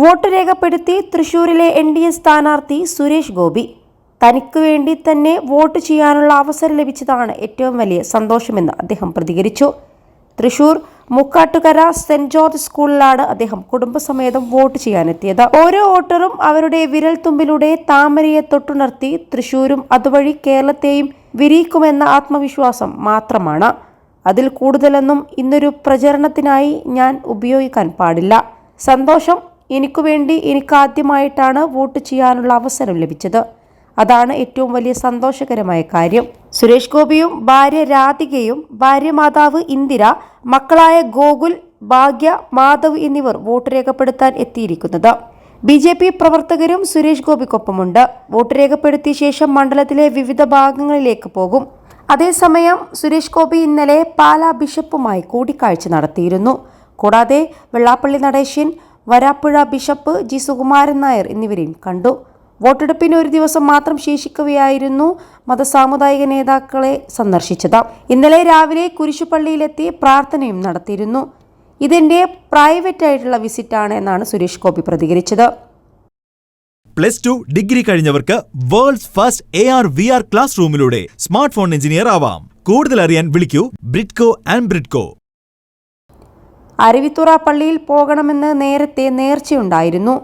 Vote രേഖപ്പെടുത്തി തൃശൂരിലെ NDA സ്ഥാനാർത്ഥി സുരേഷ് ഗോപി തനിക്ക് വേണ്ടി തന്നെ വോട്ട് ചെയ്യാനുള്ള അവസരം ലഭിച്ചതാണ് ഏറ്റവും വലിയ സന്തോഷമെന്ന് അദ്ദേഹം പ്രതികരിച്ചു. തൃശൂർ മുക്കാട്ടുകര സെന്റ് ജോർജ് സ്കൂളിലാണ് അദ്ദേഹം കുടുംബസമേതം വോട്ട് ചെയ്യാനെത്തിയത്. ഓരോ വോട്ടറും അവരുടെ വിരൽത്തുമ്പിലൂടെ താമരയെ തൊട്ടുണർത്തി തൃശൂരും അതുവഴി കേരളത്തെയും വിരിയിക്കുമെന്ന ആത്മവിശ്വാസം മാത്രമാണ്. അതിൽ കൂടുതലൊന്നും ഇന്നൊരു പ്രചരണത്തിനായി ഞാൻ ഉപയോഗിക്കാൻ പാടില്ല. സന്തോഷം. എനിക്കുവേണ്ടി എനിക്കാദ്യമായിട്ടാണ് വോട്ട് ചെയ്യാനുള്ള അവസരം ലഭിച്ചത്. അതാണ് ഏറ്റവും വലിയ സന്തോഷകരമായ കാര്യം. സുരേഷ് ഗോപിയും ഭാര്യ രാധികയും ഭാര്യ മാതാവ് ഇന്ദിര, മക്കളായ ഗോകുൽ, ഭാഗ്യ, മാധവ് എന്നിവർ വോട്ട് രേഖപ്പെടുത്താൻ എത്തിയിരിക്കുന്നത്. BJP പ്രവർത്തകരും സുരേഷ് ഗോപിക്കൊപ്പമുണ്ട്. വോട്ട് രേഖപ്പെടുത്തിയ ശേഷം മണ്ഡലത്തിലെ വിവിധ ഭാഗങ്ങളിലേക്ക് പോകും. അതേസമയം സുരേഷ് ഗോപി ഇന്നലെ പാലാ ബിഷപ്പുമായി കൂടിക്കാഴ്ച നടത്തിയിരുന്നു. കൂടാതെ വെള്ളാപ്പള്ളി നടേശൻ, വരാപ്പുഴ ബിഷപ്പ് G. സുകുമാരൻ നായർ എന്നിവരെയും കണ്ടു. വോട്ടെടുപ്പിന് ഒരു ദിവസം മാത്രം ശേഷിക്കവെയായിരുന്നു മതസാമുദായിക നേതാക്കളെ സന്ദർശിച്ചത്. ഇന്നലെ രാവിലെ കുരിശുപള്ളിയിലെത്തി പ്രാർത്ഥനയും നടത്തിയിരുന്നു. ഇതെന്റെ പ്രൈവറ്റ് ആയിട്ടുള്ള വിസിറ്റാണ് എന്നാണ് സുരേഷ് ഗോപി പ്രതികരിച്ചത്. +2 ഡിഗ്രി കഴിഞ്ഞവർക്ക് വേൾഡ്സ് ഫസ്റ്റ് AR/VR ക്ലാസ് റൂമിലൂടെ സ്മാർട്ട് ഫോൺ എഞ്ചിനീയർ ആവാം. കൂടുതൽ അറിയാൻ വിളിക്കൂ ബ്രിഡ്കോ ആൻഡ് ബ്രിഡ്കോ. അരുവിത്തുറ പള്ളിയിൽ പോകണമെന്ന് നേരത്തെ നേർച്ചയുണ്ടായിരുന്നു.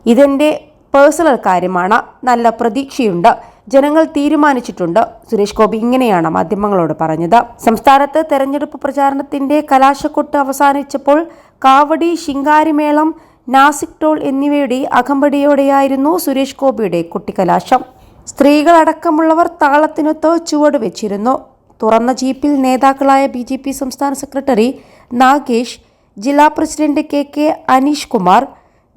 ഇതെന്റെ പേഴ്സണൽ കാര്യമാണ്. നല്ല പ്രതീക്ഷയുണ്ട്. ജനങ്ങൾ തീരുമാനിച്ചിട്ടുണ്ട്. സുരേഷ് ഗോപി ഇങ്ങനെയാണ് മാധ്യമങ്ങളോട് പറഞ്ഞത്. സംസ്ഥാനത്ത് തെരഞ്ഞെടുപ്പ് പ്രചാരണത്തിന്റെ കലാശക്കൊട്ട് അവസാനിച്ചപ്പോൾ കാവടി, ശിങ്കാരിമേളം, നാസിക് ടോൾ എന്നിവയുടെ അകമ്പടിയോടെയായിരുന്നു സുരേഷ് ഗോപിയുടെ കുട്ടിക്കലാശം. സ്ത്രീകളടക്കമുള്ളവർ താളത്തിനൊത്ത് ചുവട് വെച്ചിരുന്നു. തുറന്ന ജീപ്പിൽ നേതാക്കളായ BJP സംസ്ഥാന സെക്രട്ടറി നാഗേഷ്, ജില്ലാ president KK Aneesh Kumar,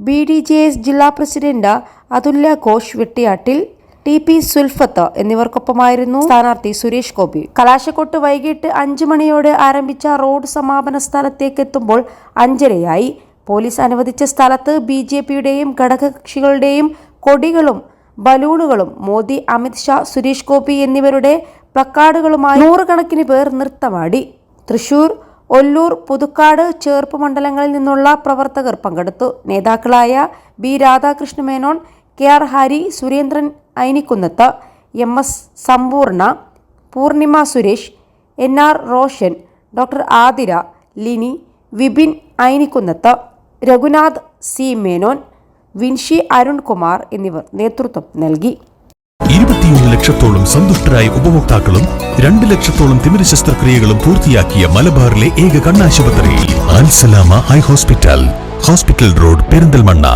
BDJS ജില്ലാ പ്രസിഡന്റ് അതുല്യ ഘോഷ് വെട്ടിയാട്ടിൽ, TP സുൽഫത്ത് എന്നിവർക്കൊപ്പമായിരുന്നു സ്ഥാനാർത്ഥി സുരേഷ് ഗോപി. കലാശക്കൊട്ട് വൈകിട്ട് 5 മണിയോടെ ആരംഭിച്ച റോഡ് സമാപന സ്ഥലത്തേക്ക് എത്തുമ്പോൾ 5:30 പോലീസ് അനുവദിച്ച സ്ഥലത്ത് BJPയുടെയും ഘടകകക്ഷികളുടെയും കൊടികളും ബലൂണുകളും മോദി, അമിത് ഷാ, സുരേഷ് ഗോപി എന്നിവരുടെ പ്ലക്കാർഡുകളുമായി നൂറുകണക്കിന് പേർ നൃത്തമാടി. തൃശൂർ, ഒല്ലൂർ, പുതുക്കാട്, ചേർപ്പ് മണ്ഡലങ്ങളിൽ നിന്നുള്ള പ്രവർത്തകർ പങ്കെടുത്തു. നേതാക്കളായ B. Radhakrishna Menon, KR Hari, Surendran Ainikkunnath, MS Sampoorna, Poornima Suresh, NR Roshan, doctor Athira, Lini, Vipin Ainikkunnath, Raghunath C. Menon, Vinshi Arunkumar എന്നിവർ നേതൃത്വം നൽകി. 21 ലക്ഷത്തോളം സന്തുഷ്ടരായ ഉപഭോക്താക്കളും 2 ലക്ഷത്തോളം തിമിര ശസ്ത്രക്രിയകളും പൂർത്തിയാക്കിയ മലബാറിലെ ഏക കണ്ണാശുപത്രി അൽ സലാമ ഹൈ ഹോസ്പിറ്റൽ റോഡ്, പെരിന്തൽമണ്ണ.